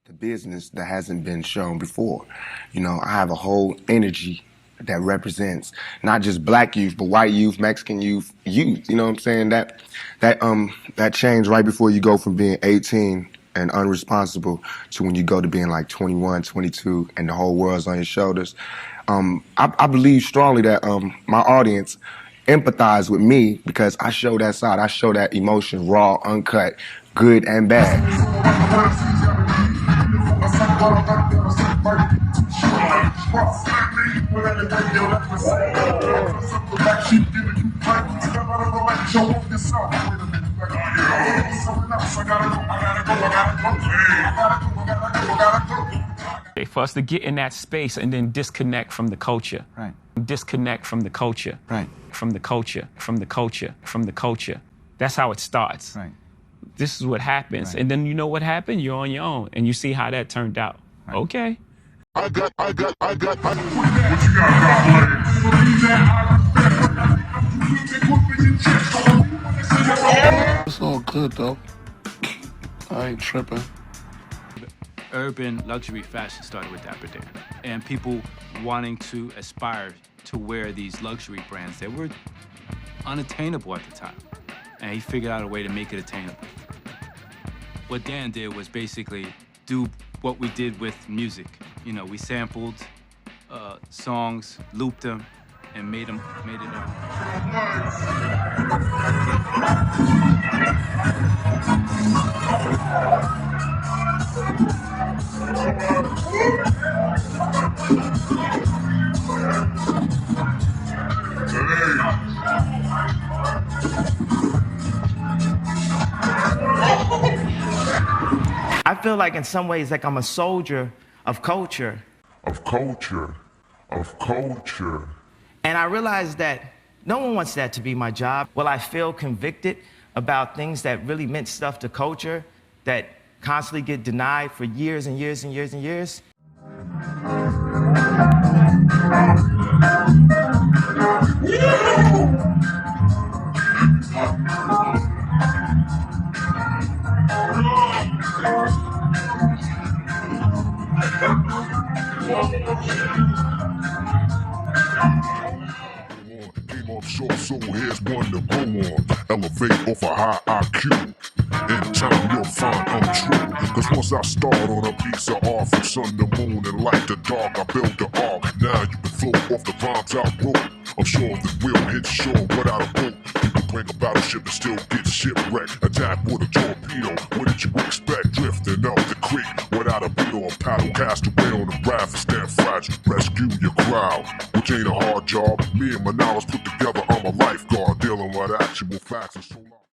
the business that hasn't been shown before. You know, I have a whole energy that represents not just black youth, but white youth, Mexican youth, youth. You know what I'm saying? That change right before you go from being 18 and unresponsible to when you go to being like 21, 22, and the whole world's on your shoulders. I believe strongly that my audience empathize with me because I show that side. I show that emotion raw, uncut, good and bad. For us to get in that space and then disconnect from the culture. Right. Disconnect from the culture. Right. From the culture, from the culture, from the culture. That's how it starts. Right. This is what happens. Right. And then you know what happened? You're on your own. And you see how that turned out. Right. Okay. I got. What you got, It's all good though. I ain't tripping. Urban luxury fashion started with Dapper Dan, and people wanting to aspire to wear these luxury brands that were unattainable at the time. And he figured out a way to make it attainable. What Dan did was basically do what we did with music. You know, we sampled songs, looped them, and made it I feel like in some ways like I'm a soldier of culture. Of culture. Of culture. And I realize that no one wants that to be my job. Well, I feel convicted about things that really meant stuff to culture that constantly get denied for years and years and years and years. So here's one to go on. Elevate off a high IQ. In time you'll find I'm true. Cause once I start on a piece of art, from sun to moon and light to dark, I build the ark. Now you can float off the rhymes I wrote. I'm sure the wheel hits shore without a boat. You can bring a battleship and still get shipwrecked. Attack with a torpedo. What did you expect? Drifting up the creek without a beetle or paddle. Cast away on the raft and stand fragile. Rescue your crowd, which ain't a hard job. Me and my knowledge put together, I'm a lifeguard dealing with actual facts and so long.